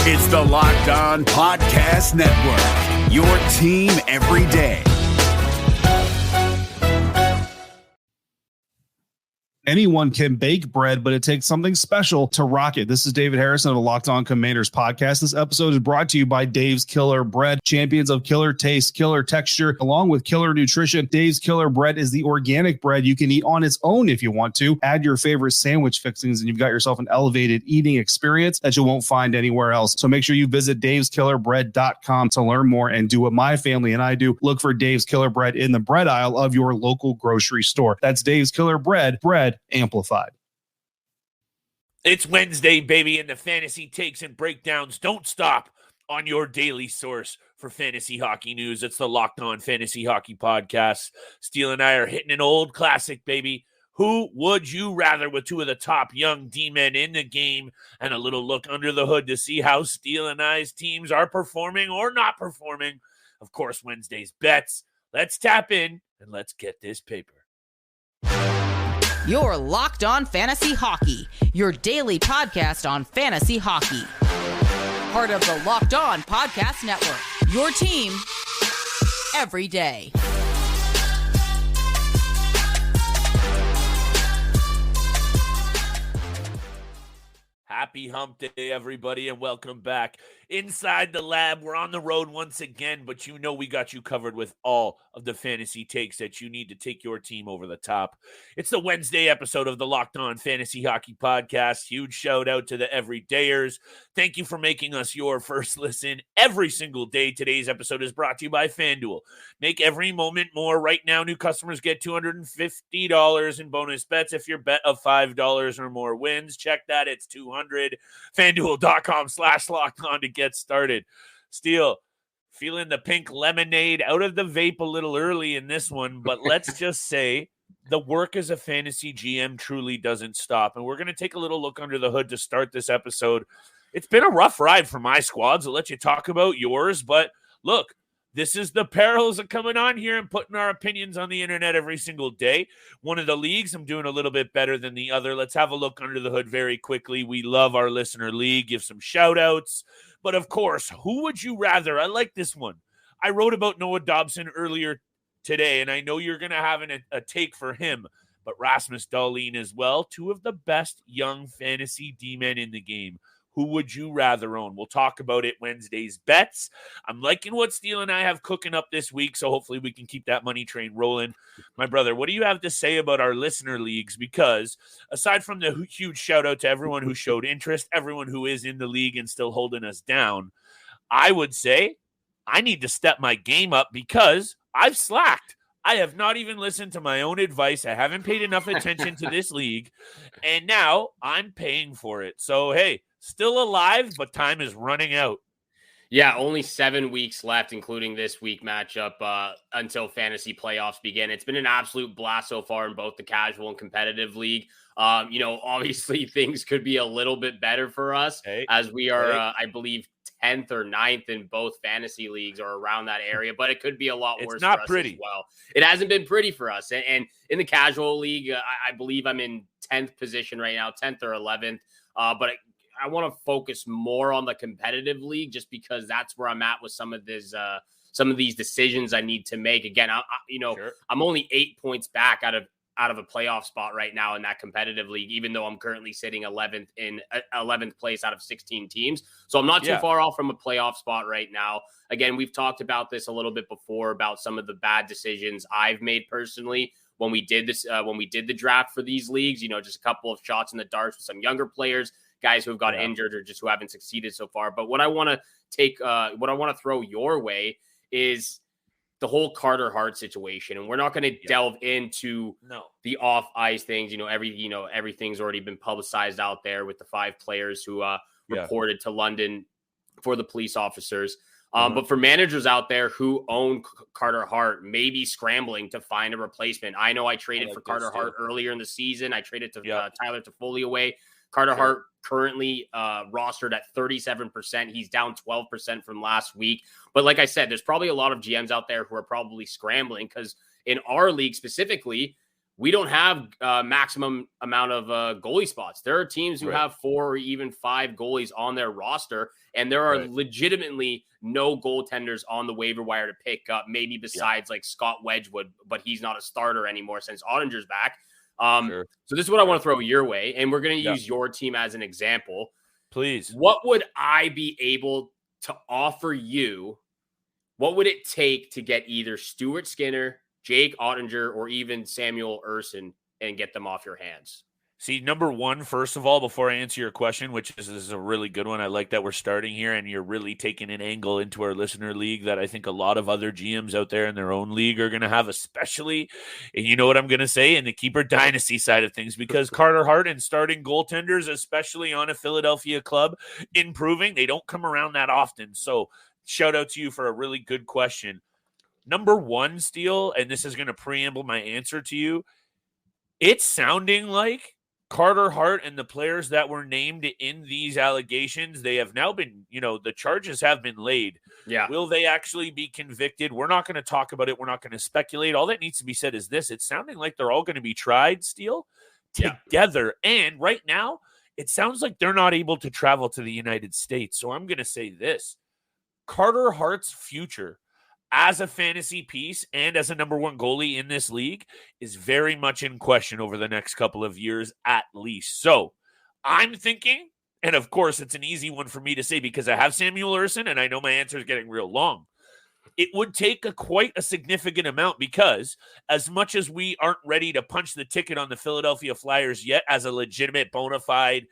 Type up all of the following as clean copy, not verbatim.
It's the Locked On Podcast Network, your team every day. Anyone can bake bread, but it takes something special to rock it. This is David Harrison of the Locked On Commanders podcast. This episode is brought to you by Dave's Killer Bread, champions of killer taste, killer texture, along with killer nutrition. Dave's Killer Bread is the organic bread you can eat on its own if you want to. Add your favorite sandwich fixings, and you've got yourself an elevated eating experience that you won't find anywhere else. So make sure you visit daveskillerbread.com to learn more and do what my family and I do. Look for Dave's Killer Bread in the bread aisle of your local grocery store. That's Dave's Killer Bread, bread amplified. It's Wednesday, baby, and the fantasy takes and breakdowns don't stop on your daily source for fantasy hockey news. It's the Locked On Fantasy Hockey Podcast. Steele and I are hitting an old classic, baby. Who would you rather, with two of the top young D-men in the game, and a little look under the hood to see how Steele and I's teams are performing or not performing. Of course, Wednesday's bets. Let's tap in and let's get this paper. You're Locked On Fantasy Hockey, your daily podcast on fantasy hockey. Part of the Locked On Podcast Network, your team every day. Happy hump day, everybody, and welcome back inside the lab. We're on the road once again, but you know we got you covered with all of the fantasy takes that you need to take your team over the top. It's the Wednesday episode of the Locked On Fantasy Hockey Podcast. Huge shout out to the everydayers. Thank you for making us your first listen every single day. Today's episode is brought to you by FanDuel. Make every moment more. Right now, new customers get $250 in bonus bets if your bet of $5 or more wins. Check that. It's $200. FanDuel.com/locked-on to get started. Steele, feeling the pink lemonade out of the vape a little early in this one, but let's just say the work as a fantasy GM truly doesn't stop. And we're going to take a little look under the hood to start this episode. It's been a rough ride for my squads. I'll let you talk about yours, but look, this is the perils of coming on here and putting our opinions on the internet every single day. One of the leagues, I'm doing a little bit better than the other. Let's have a look under the hood very quickly. We love our listener league. Give some shout outs. But of course, who would you rather? I like this one. I wrote about Noah Dobson earlier today, and I know you're going to have a take for him. But Rasmus, Dahlin as well. Two of the best young fantasy D-men in the game. Who would you rather own? We'll talk about it Wednesday's bets. I'm liking what Steele and I have cooking up this week, so hopefully we can keep that money train rolling. My brother, what do you have to say about our listener leagues? Because aside from the huge shout out to everyone who showed interest, everyone who is in the league and still holding us down, I would say I need to step my game up because I've slacked. I have not even listened to my own advice. I haven't paid enough attention to this league, and now I'm paying for it. So, hey, still alive, but time is running out. Yeah, only 7 weeks left, including this week matchup until fantasy playoffs begin. It's been an absolute blast so far in both the casual and competitive league. Obviously things could be a little bit better for us as we are, I believe, 10th or 9th in both fantasy leagues or around that area, but it could be a lot worse for us as well. It hasn't been pretty for us. And in the casual league, I believe I'm in 10th position right now, 10th or 11th. But I want to focus more on the competitive league just because that's where I'm at with some of these decisions I need to make. Again, I'm only 8 points back out of a playoff spot right now in that competitive league, even though I'm currently sitting 11th place out of 16 teams. So I'm not too far off from a playoff spot right now. Again, we've talked about this a little bit before about some of the bad decisions I've made personally when we did this, when we did the draft for these leagues, just a couple of shots in the dark with some younger players, guys who have got injured or just who haven't succeeded so far. But what I want to throw your way is the whole Carter Hart situation. And we're not going to delve into the off ice things. Everything's already been publicized out there with the 5 players who reported to London for the police officers. But for managers out there who own Carter Hart, maybe scrambling to find a replacement. I know I traded for Carter Hart earlier in the season. I traded to Tyler Toffoli away. Carter Hart currently rostered at 37%. He's down 12% from last week. But like I said, there's probably a lot of GMs out there who are probably scrambling because in our league specifically, we don't have maximum amount of goalie spots. There are teams who have 4 or even 5 goalies on their roster, and there are legitimately no goaltenders on the waiver wire to pick up, maybe besides like Scott Wedgwood, but he's not a starter anymore since Ottinger's back. So this is what I want to throw your way, and we're going to use your team as an example. Please. What would I be able to offer you? What would it take to get either Stuart Skinner, Jake Ottinger, or even Samuel Ersson and get them off your hands? See, number one, first of all, before I answer your question, which is a really good one, I like that we're starting here and you're really taking an angle into our listener league that I think a lot of other GMs out there in their own league are going to have, especially, and you know what I'm going to say, in the keeper dynasty side of things, because Carter Hart and starting goaltenders, especially on a Philadelphia club, improving, they don't come around that often. So shout out to you for a really good question. Number one, Steele, and this is going to preamble my answer to you, it's sounding like Carter Hart and the players that were named in these allegations, they have now been, the charges have been laid. Yeah. Will they actually be convicted? We're not going to talk about it. We're not going to speculate. All that needs to be said is this. It's sounding like they're all going to be tried, Steele, together. And right now, it sounds like they're not able to travel to the United States. So I'm going to say this. Carter Hart's future as a fantasy piece and as a number one goalie in this league is very much in question over the next couple of years at least. So I'm thinking, and of course it's an easy one for me to say because I have Samuel Ersson and I know my answer is getting real long. It would take quite a significant amount because as much as we aren't ready to punch the ticket on the Philadelphia Flyers yet as a legitimate bona fide,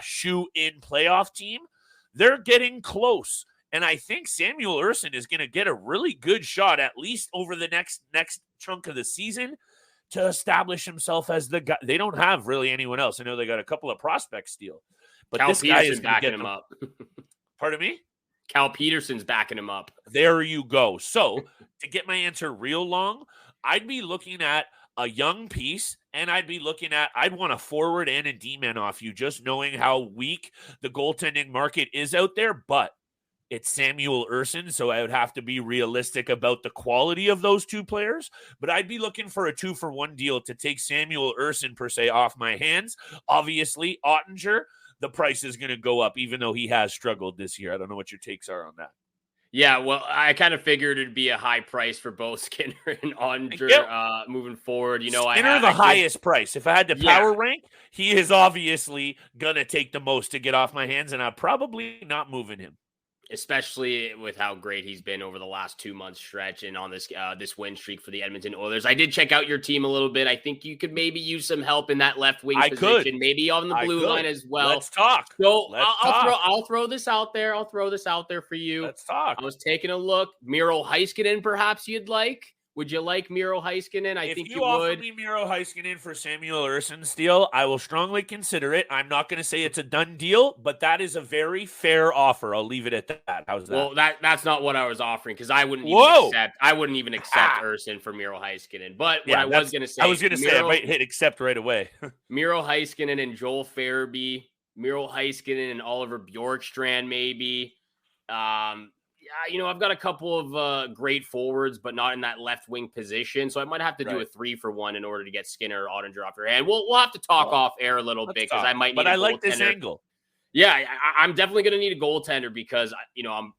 shoe-in playoff team, they're getting close. And I think Samuel Ersson is going to get a really good shot, at least over the next chunk of the season, to establish himself as the guy. They don't have really anyone else. I know they got a couple of prospects still, but Cal this Peterson's guy is backing him up. Pardon me? Cal Peterson's backing him up. There you go. So to get my answer real long, I'd be looking at a young piece, and I'd want a forward and a D-man off you, just knowing how weak the goaltending market is out there, but it's Samuel Ersson, so I would have to be realistic about the quality of those two players. But I'd be looking for a 2-for-1 deal to take Samuel Ersson, per se, off my hands. Obviously, Ottinger, the price is going to go up, even though he has struggled this year. I don't know what your takes are on that. Yeah, well, I kind of figured it'd be a high price for both Skinner and Ottinger moving forward. Skinner, the highest price. If I had to power rank, he is obviously going to take the most to get off my hands, and I'm probably not moving him. Especially with how great he's been over the last 2 months stretch and on this win streak for the Edmonton Oilers. I did check out your team a little bit. I think you could maybe use some help in that left wing position, maybe on the blue line as well. Let's talk. So I'll throw this out there. I'll throw this out there for you. Let's talk. I was taking a look. Miro Heiskanen, perhaps you'd like. Would you like Miro Heiskanen? I think you would. If you offer me Miro Heiskanen for Samuel Ersson Steele, I will strongly consider it. I'm not going to say it's a done deal, but that is a very fair offer. I'll leave it at that. How's that? Well, that's not what I was offering because I wouldn't even accept Ersson for Miro Heiskanen. But what I was going to say I might hit accept right away. Miro Heiskanen and Joel Farabee, Miro Heiskanen and Oliver Bjorkstrand maybe. I've got a couple of great forwards, but not in that left wing position. So I might have to do a 3-for-1 in order to get Skinner or Ottinger off your hand. We'll have to talk off air a little bit because I might need. But I like this angle. Yeah, I'm definitely going to need a goaltender because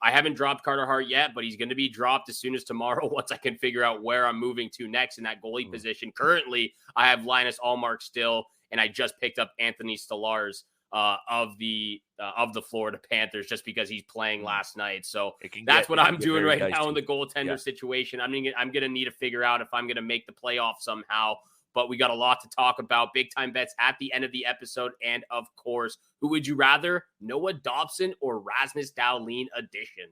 I haven't dropped Carter Hart yet, but he's going to be dropped as soon as tomorrow once I can figure out where I'm moving to next in that goalie position. Currently, I have Linus Ullmark still, and I just picked up Anthony Stolarz of the Florida Panthers just because he's playing last night. So that's what I'm doing right now in the goaltender situation. I'm going to need to figure out if I'm going to make the playoff somehow, but we got a lot to talk about. Big time bets at the end of the episode. And of course, who would you rather, Noah Dobson or Rasmus Dahlin edition?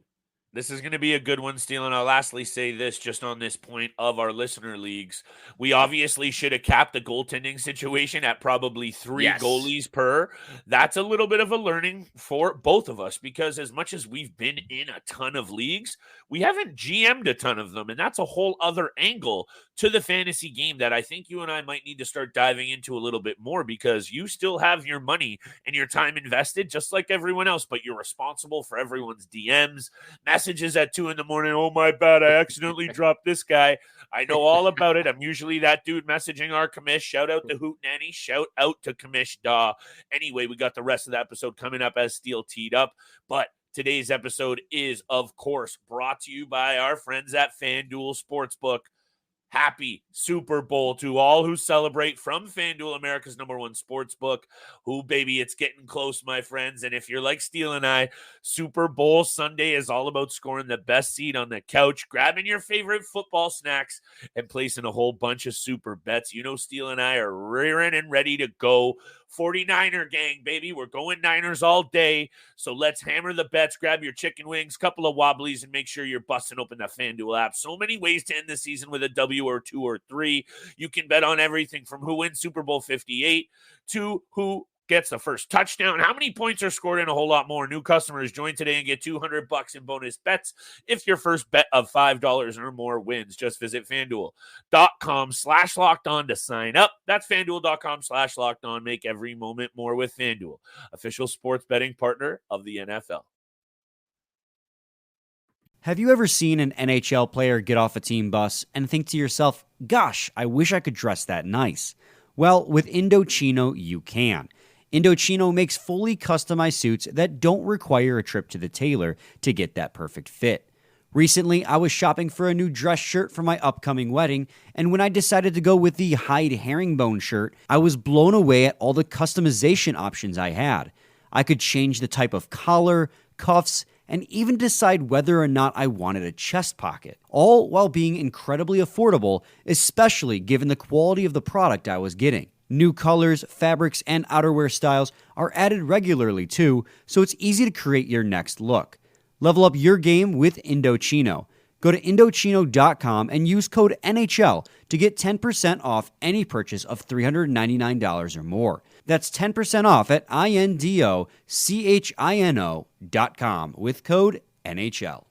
This is going to be a good one, Steele. And I'll lastly say this just on this point of our listener leagues. We obviously should have capped the goaltending situation at probably 3 goalies per. That's a little bit of a learning for both of us because as much as we've been in a ton of leagues, we haven't GM'd a ton of them. And that's a whole other angle to the fantasy game that I think you and I might need to start diving into a little bit more because you still have your money and your time invested just like everyone else, but you're responsible for everyone's DMs, messages at 2 a.m. Oh, my bad. I accidentally dropped this guy. I know all about it. I'm usually that dude messaging our commish. Shout out to Hoot Nanny. Shout out to Commish Daw. Anyway, we got the rest of the episode coming up as Steele teed up. But today's episode is, of course, brought to you by our friends at FanDuel Sportsbook. Happy Super Bowl to all who celebrate from FanDuel, America's #1 sportsbook. Who, baby, it's getting close, my friends. And if you're like Steele and I, Super Bowl Sunday is all about scoring the best seat on the couch, grabbing your favorite football snacks, and placing a whole bunch of super bets. You know, Steele and I are rearing and ready to go. 49er gang, baby. We're going Niners all day. So let's hammer the bets, grab your chicken wings, couple of wobblies, and make sure you're busting open that FanDuel app. So many ways to end the season with a W or 2 or 3. You can bet on everything from who wins Super Bowl 58 to who gets the first touchdown, how many points are scored, and a whole lot more. New customers join today and get $200 in bonus bets if your first bet of $5 or more wins. Just visit FanDuel.com/lockedon to sign up. That's FanDuel.com/lockedon. Make every moment more with FanDuel, official sports betting partner of the NFL. Have you ever seen an NHL player get off a team bus and think to yourself, gosh, I wish I could dress that nice? Well, with Indochino, you can. Indochino makes fully customized suits that don't require a trip to the tailor to get that perfect fit. Recently, I was shopping for a new dress shirt for my upcoming wedding, and when I decided to go with the Hyde herringbone shirt, I was blown away at all the customization options I had. I could change the type of collar, cuffs, and even decide whether or not I wanted a chest pocket, all while being incredibly affordable, especially given the quality of the product I was getting. New colors, fabrics, and outerwear styles are added regularly too, so it's easy to create your next look. Level up your game with Indochino. Go to Indochino.com and use code NHL to get 10% off any purchase of $399 or more. That's 10% off at INDOCHINO.com with code NHL.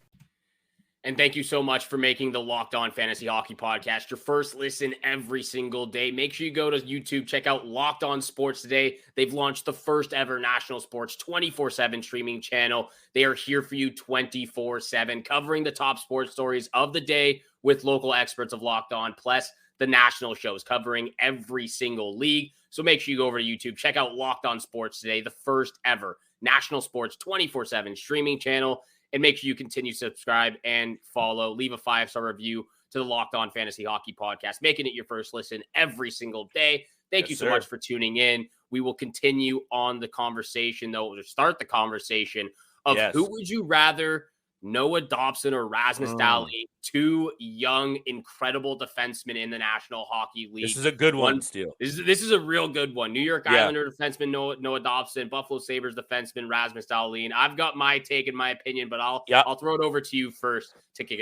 And thank you so much for making the Locked On Fantasy Hockey Podcast your first listen every single day. Make sure you go to YouTube, check out Locked On Sports Today. They've launched the first ever national sports 24/7 streaming channel. They are here for you 24/7, covering the top sports stories of the day with local experts of Locked On, plus the national shows covering every single league. So make sure you go over to YouTube, check out Locked On Sports Today, the first ever national sports 24/7 streaming channel. And make sure you continue to subscribe and follow. Leave a 5-star review to the Locked On Fantasy Hockey Podcast, making it your first listen every single day. Thank you so much for tuning in. We will continue on the conversation, though, to start the conversation of who would you rather, Noah Dobson or Rasmus Dahlin, two young, incredible defensemen in the National Hockey League. This is a good one, Steele. This is a real good one. New York Islander defenseman Noah Dobson, Buffalo Sabres defenseman Rasmus Dahlin. I've got my take and my opinion, but I'll throw it over to you first to kick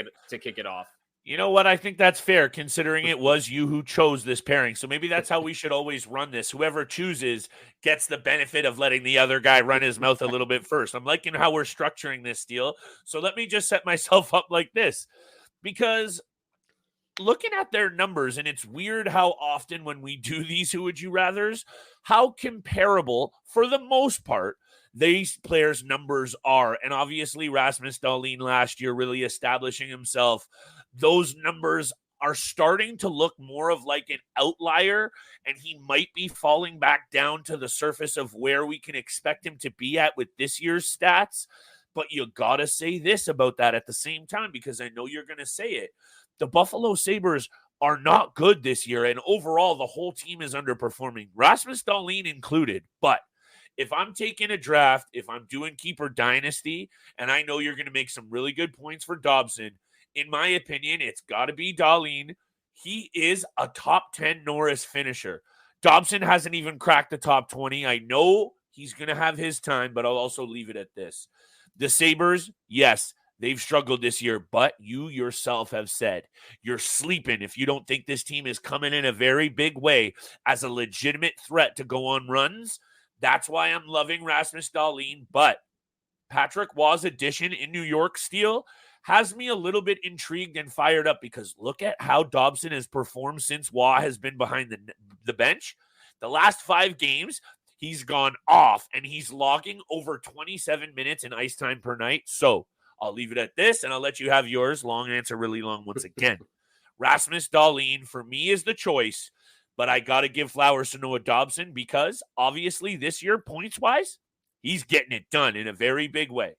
it off. You know what? I think that's fair, considering it was you who chose this pairing. So maybe that's how we should always run this. Whoever chooses gets the benefit of letting the other guy run his mouth a little bit first. I'm liking how we're structuring this deal. So let me just set myself up like this. Because looking at their numbers, and it's weird how often when we do these Who Would You Rathers, how comparable, for the most part, these players' numbers are. And obviously Rasmus Dahlin last year really establishing himself. Those numbers are starting to look more of like an outlier, and he might be falling back down to the surface of where we can expect him to be at with this year's stats. But you got to say this about that at the same time, because I know you're going to say it. The Buffalo Sabres are not good this year, and overall the whole team is underperforming, Rasmus Dahlin included. But if I'm taking a draft, if I'm doing Keeper Dynasty, and I know you're going to make some really good points for Dobson, in my opinion, it's got to be Dahlin. He is a top 10 Norris finisher. Dobson hasn't even cracked the top 20. I know he's going to have his time, but I'll also leave it at this. The Sabres, yes, they've struggled this year, but you yourself have said you're sleeping if you don't think this team is coming in a very big way as a legitimate threat to go on runs. That's why I'm loving Rasmus Dahlin, but Patrick Waugh's addition in New York Steele has me a little bit intrigued and fired up, because look at how Dobson has performed since Waugh has been behind the bench. The last 5 games, he's gone off, and he's logging over 27 minutes in ice time per night. So I'll leave it at this, and I'll let you have yours. Long answer, really long once again. Rasmus Dahlin, for me, is the choice, but I got to give flowers to Noah Dobson because, obviously, this year, points-wise, he's getting it done in a very big way.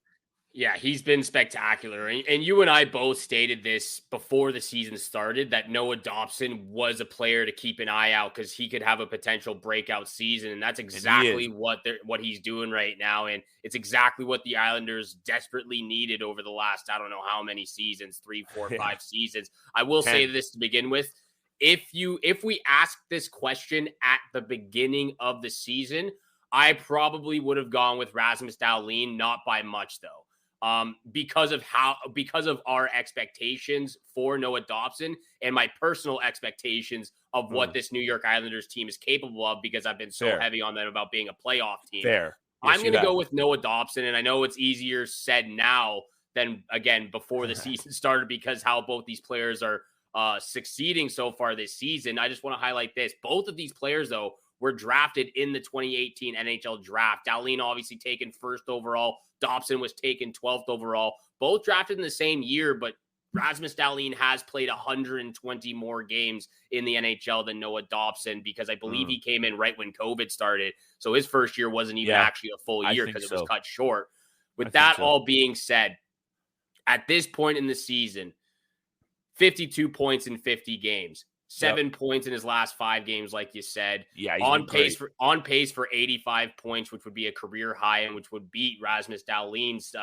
Yeah, he's been spectacular. And you and I both stated this before the season started, that Noah Dobson was a player to keep an eye out because he could have a potential breakout season. And that's exactly what he's doing right now. And it's exactly what the Islanders desperately needed over the last, I don't know how many seasons, 3, 4, 5 seasons. I will say this to begin with. If we asked this question at the beginning of the season, I probably would have gone with Rasmus Dahlin, not by much though. Because of our expectations for Noah Dobson and my personal expectations of what this New York Islanders team is capable of, because I've been so heavy on them about being a playoff team. Yes, I'm going to go with Noah Dobson, and I know it's easier said now than, again, before the season started because how both these players are succeeding so far this season. I just want to highlight this. Both of these players, though, were drafted in the 2018 NHL draft. Dahlin obviously taken first overall. Dobson was taken 12th overall. Both drafted in the same year, but Rasmus Dahlin has played 120 more games in the NHL than Noah Dobson because I believe he came in right when COVID started. So his first year wasn't even actually a full year because it was cut short. With that all being said, at this point in the season, 52 points in 50 games. 7 points in his last 5 games, like you said. Yeah, on pace for 85 points, which would be a career high and which would beat Rasmus Dahlin's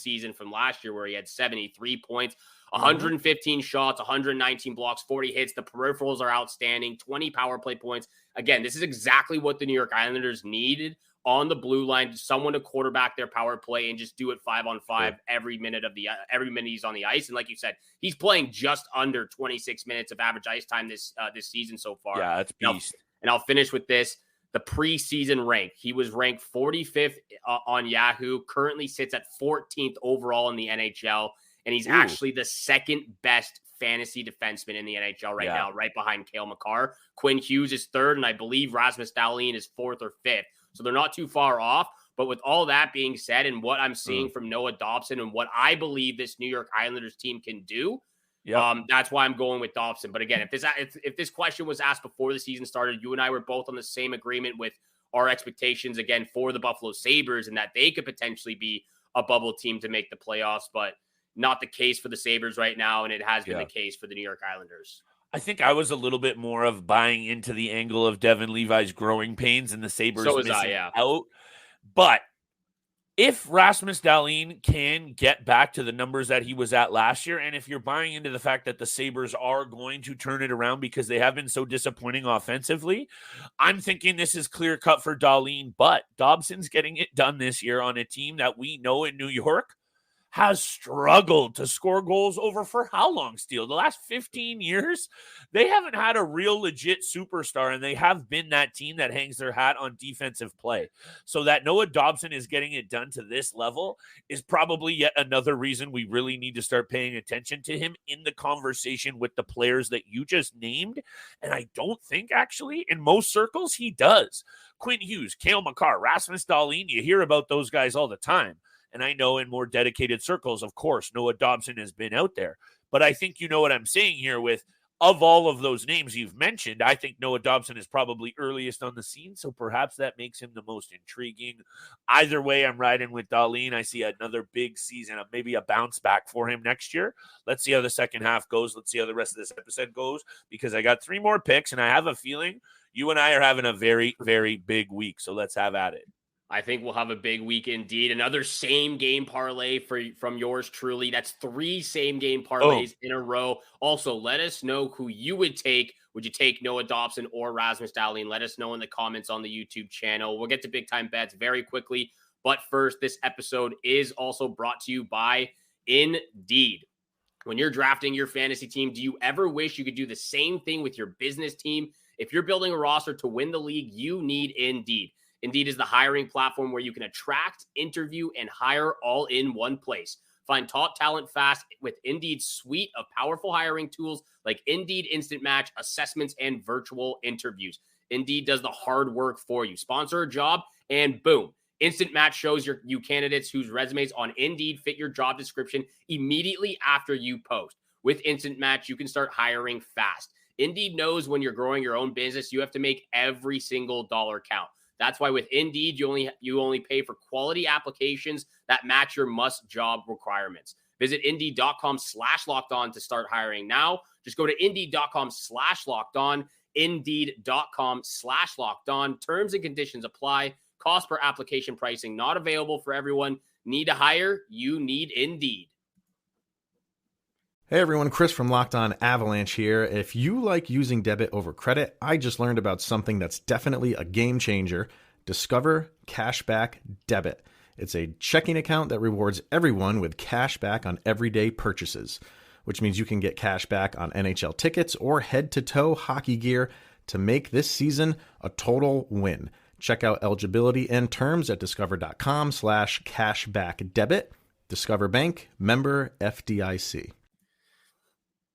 season from last year, where he had 73 points, 115 shots, 119 blocks, 40 hits. The peripherals are outstanding. 20 power play points. Again, this is exactly what the New York Islanders needed on the blue line, someone to quarterback their power play and just do it 5-on-5 every minute he's on the ice. And like you said, he's playing just under 26 minutes of average ice time this season so far. Yeah, that's beast. And I'll finish with this. The preseason rank, he was ranked 45th on Yahoo, currently sits at 14th overall in the NHL. And he's actually the second best fantasy defenseman in the NHL right now, right behind Cale Makar. Quinn Hughes is third, and I believe Rasmus Dahlin is 4th or 5th. So they're not too far off. But with all that being said, and what I'm seeing from Noah Dobson and what I believe this New York Islanders team can do, that's why I'm going with Dobson. But again, if this question was asked before the season started, you and I were both on the same agreement with our expectations, again, for the Buffalo Sabres and that they could potentially be a bubble team to make the playoffs, but not the case for the Sabres right now, and it has been the case for the New York Islanders. I think I was a little bit more of buying into the angle of Devin Levi's growing pains and the Sabres missing out. But if Rasmus Dahlin can get back to the numbers that he was at last year, and if you're buying into the fact that the Sabres are going to turn it around because they have been so disappointing offensively, I'm thinking this is clear cut for Dahlin, but Dobson's getting it done this year on a team that we know in New York has struggled to score goals over for how long, Steele? The last 15 years? They haven't had a real legit superstar, and they have been that team that hangs their hat on defensive play. So that Noah Dobson is getting it done to this level is probably yet another reason we really need to start paying attention to him in the conversation with the players that you just named. And I don't think, actually, in most circles, he does. Quinn Hughes, Cale Makar, Rasmus Dahlin, you hear about those guys all the time. And I know in more dedicated circles, of course, Noah Dobson has been out there. But I think you know what I'm saying here with, of all of those names you've mentioned, I think Noah Dobson is probably earliest on the scene. So perhaps that makes him the most intriguing. Either way, I'm riding with Dahlin. I see another big season, maybe a bounce back for him next year. Let's see how the second half goes. Let's see how the rest of this episode goes, because I got 3 more picks, and I have a feeling you and I are having a very, very big week. So let's have at it. I think we'll have a big week indeed. Another same game parlay from yours truly. That's 3 same game parlays in a row. Also, let us know who you would take. Would you take Noah Dobson or Rasmus Dahlin? Let us know in the comments on the YouTube channel. We'll get to big time bets very quickly. But first, this episode is also brought to you by Indeed. When you're drafting your fantasy team, do you ever wish you could do the same thing with your business team? If you're building a roster to win the league, you need Indeed. Indeed is the hiring platform where you can attract, interview, and hire all in one place. Find top talent fast with Indeed's suite of powerful hiring tools like Indeed Instant Match, assessments, and virtual interviews. Indeed does the hard work for you. Sponsor a job, and boom, Instant Match shows you candidates whose resumes on Indeed fit your job description immediately after you post. With Instant Match, you can start hiring fast. Indeed knows when you're growing your own business, you have to make every single dollar count. That's why with Indeed, you only pay for quality applications that match your must-job requirements. Visit Indeed.com/lockedon to start hiring now. Just go to Indeed.com/lockedon, Indeed.com/lockedon. Terms and conditions apply. Cost per application pricing not available for everyone. Need to hire? You need Indeed. Hey everyone, Chris from Locked On Avalanche here. If you like using debit over credit, I just learned about something that's definitely a game changer. Discover Cashback Debit. It's a checking account that rewards everyone with cash back on everyday purchases, which means you can get cash back on NHL tickets or head-to-toe hockey gear to make this season a total win. Check out eligibility and terms at discover.com/cashbackdebit. Discover Bank, member FDIC.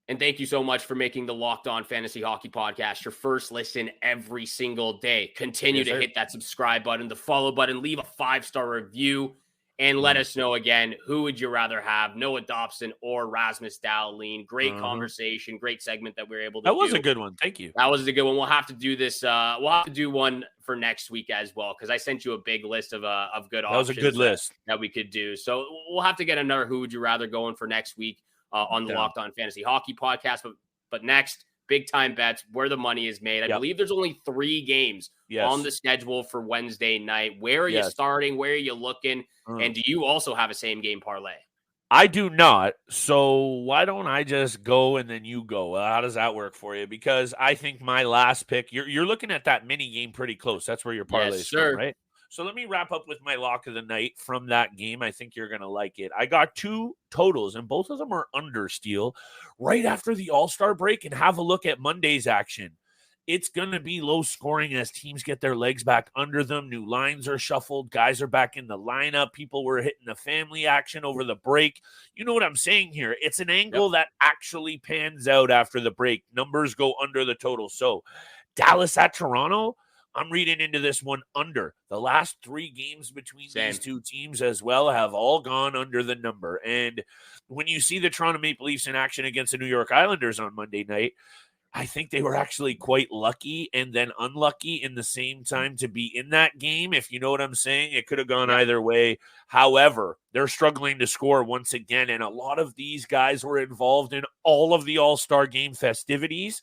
And thank you so much for making the Locked On Fantasy Hockey Podcast your first listen every single day. Continue to hit that subscribe button, the follow button, leave a 5-star review, and let us know again, who would you rather have, Noah Dobson or Rasmus Dahlin? Great conversation, great segment that we were able to do. That was a good one. Thank you. That was a good one. We'll have to do this. We'll have to do one for next week as well, because I sent you a big list of good options. That was a good list that we could do. So we'll have to get another who would you rather going for next week on the Locked On Fantasy Hockey Podcast. But next, big time bets, where the money is made. I believe there's only 3 games on the schedule for Wednesday night. Where are you starting? Where are you looking? And do you also have a same game parlay? I do not. So why don't I just go and then you go? How does that work for you? Because I think my last pick, you're looking at that mini game pretty close. That's where your parlay is from, right? So let me wrap up with my lock of the night from that game. I think you're going to like it. I got 2 totals, and both of them are under, Steele, right after the All-Star break, and have a look at Monday's action. It's going to be low scoring as teams get their legs back under them. New lines are shuffled. Guys are back in the lineup. People were hitting the family action over the break. You know what I'm saying here? It's an angle that actually pans out after the break. Numbers go under the total. So Dallas at Toronto, I'm reading into this one under. The last 3 games between these two teams as well have all gone under the number. And when you see the Toronto Maple Leafs in action against the New York Islanders on Monday night, I think they were actually quite lucky and then unlucky in the same time to be in that game. If you know what I'm saying, it could have gone either way. However, they're struggling to score once again. And a lot of these guys were involved in all of the All-Star game festivities.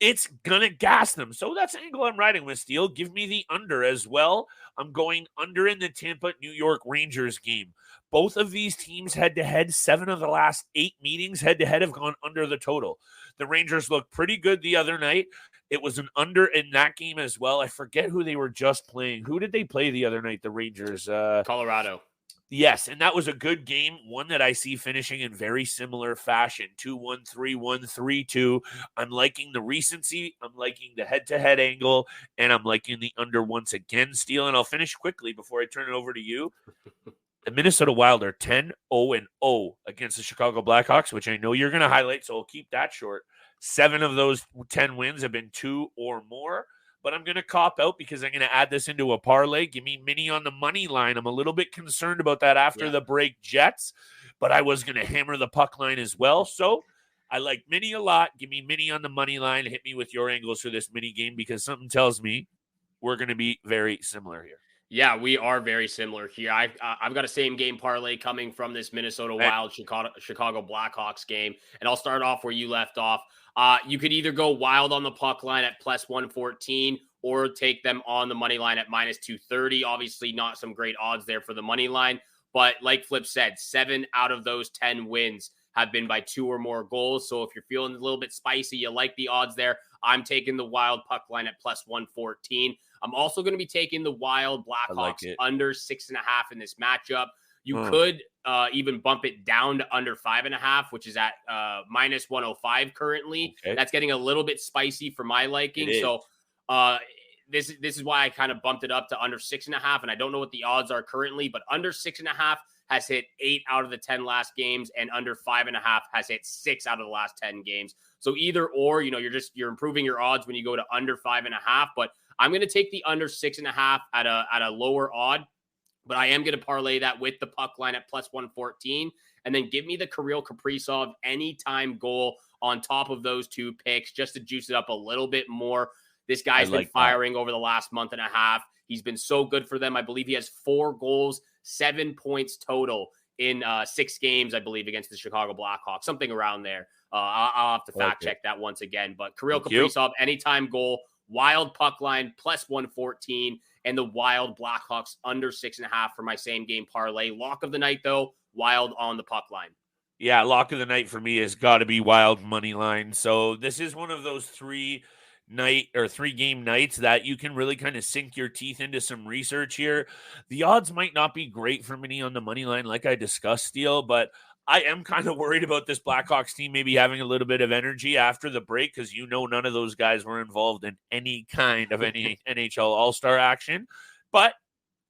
It's going to gas them. So that's the angle I'm riding with, Steele. Give me the under as well. I'm going under in the Tampa-New York Rangers game. Both of these teams head-to-head, 7 of the last 8 meetings head-to-head have gone under the total. The Rangers looked pretty good the other night. It was an under in that game as well. I forget who they were just playing. Who did they play the other night, the Rangers? Colorado. Yes, and that was a good game, one that I see finishing in very similar fashion, 2-1, 3-1, 3-2. I'm liking the recency, I'm liking the head-to-head angle, and I'm liking the under once again, Steele. And I'll finish quickly before I turn it over to you. The Minnesota Wild are 10-0-0 against the Chicago Blackhawks, which I know you're going to highlight, so I'll keep that short. 7 of those 10 wins have been 2 or more. But I'm going to cop out because I'm going to add this into a parlay. Give me mini on the money line. I'm a little bit concerned about that after the break Jets, but I was going to hammer the puck line as well. So I like mini a lot. Give me mini on the money line. Hit me with your angles for this mini game because something tells me we're going to be very similar here. Yeah, we are very similar here. I've got a same game parlay coming from this Minnesota Wild Chicago Blackhawks game, and I'll start off where you left off. You could either go Wild on the puck line at plus 114 or take them on the money line at minus 230. Obviously, not some great odds there for the money line, but like Flip said, 7 out of those 10 wins have been by 2 or more goals. So if you're feeling a little bit spicy, you like the odds there, I'm taking the Wild puck line at plus 114. I'm also going to be taking the Wild Blackhawks under 6.5 in this matchup. You could even bump it down to under 5.5, which is at minus 105 currently. Okay. That's getting a little bit spicy for my liking. So this is why I kind of bumped it up to under 6.5. And I don't know what the odds are currently, but under 6.5 has hit 8 out of the 10 last games, and under 5.5 has hit 6 out of the last 10 games. So either or, you're improving your odds when you go to under 5.5. But I'm going to take the under 6.5 at a lower odd. But I am going to parlay that with the puck line at plus 114. And then give me the Kirill Kaprizov anytime goal on top of those 2 picks just to juice it up a little bit more. This guy's been firing over the last month and a half. He's been so good for them. I believe he has 4 goals, 7 points total in 6 games, I believe, against the Chicago Blackhawks, something around there. I'll have to fact check that once again. But Kirill Kaprizov, anytime goal, Wild puck line plus 114, and the Wild Blackhawks under 6.5 for my same game parlay. Lock of the night, though, Wild on the puck line. Yeah, lock of the night for me has got to be Wild money line. So this is one of those 3 game nights that you can really kind of sink your teeth into some research here. The odds might not be great for me on the money line, like I discussed, Steele, but I am kind of worried about this Blackhawks team maybe having a little bit of energy after the break, because none of those guys were involved in any kind of any NHL All-Star action. But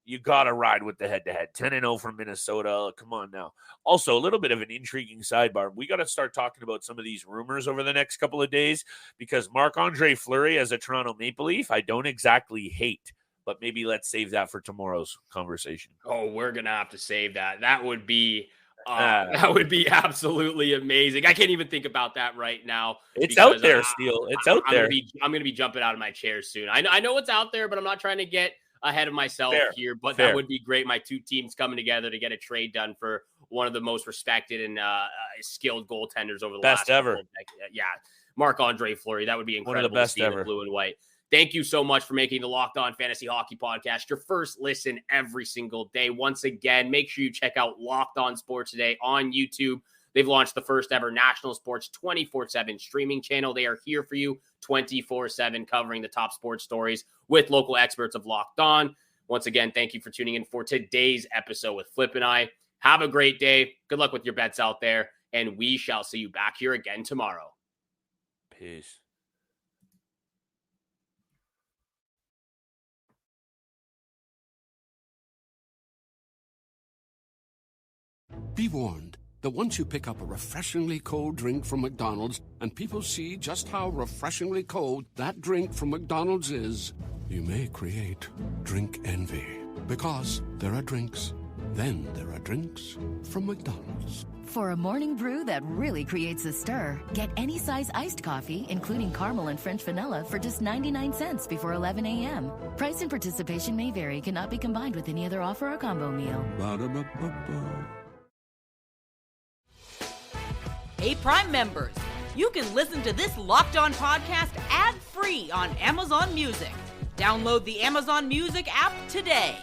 you got to ride with the head-to-head. 10-0 from Minnesota. Come on now. Also, a little bit of an intriguing sidebar. We got to start talking about some of these rumors over the next couple of days, because Marc-Andre Fleury as a Toronto Maple Leaf, I don't exactly hate. But maybe let's save that for tomorrow's conversation. Oh, we're going to have to save that. That would be absolutely amazing. I can't even think about that right now. It's out there, Steele. It's out there. I'm going to be jumping out of my chair soon. I know it's out there, but I'm not trying to get ahead of myself here. But that would be great. My 2 teams coming together to get a trade done for one of the most respected and skilled goaltenders over the best last ever. Yeah, Marc-Andre Fleury. That would be incredible. One of the best ever. The blue and white. Thank you so much for making the Locked On Fantasy Hockey Podcast your first listen every single day. Once again, make sure you check out Locked On Sports Today on YouTube. They've launched the first ever national sports 24/7 streaming channel. They are here for you 24/7, covering the top sports stories with local experts of Locked On. Once again, thank you for tuning in for today's episode with Flip and I. Have a great day. Good luck with your bets out there, and we shall see you back here again tomorrow. Peace. Be warned that once you pick up a refreshingly cold drink from McDonald's and people see just how refreshingly cold that drink from McDonald's is, you may create drink envy. Because there are drinks, then there are drinks from McDonald's. For a morning brew that really creates a stir, get any size iced coffee, including caramel and French vanilla, for just 99 cents before 11 a.m. Price and participation may vary, cannot be combined with any other offer or combo meal. Ba-da-ba-ba-ba. Hey, Prime members, you can listen to this Locked On podcast ad-free on Amazon Music. Download the Amazon Music app today.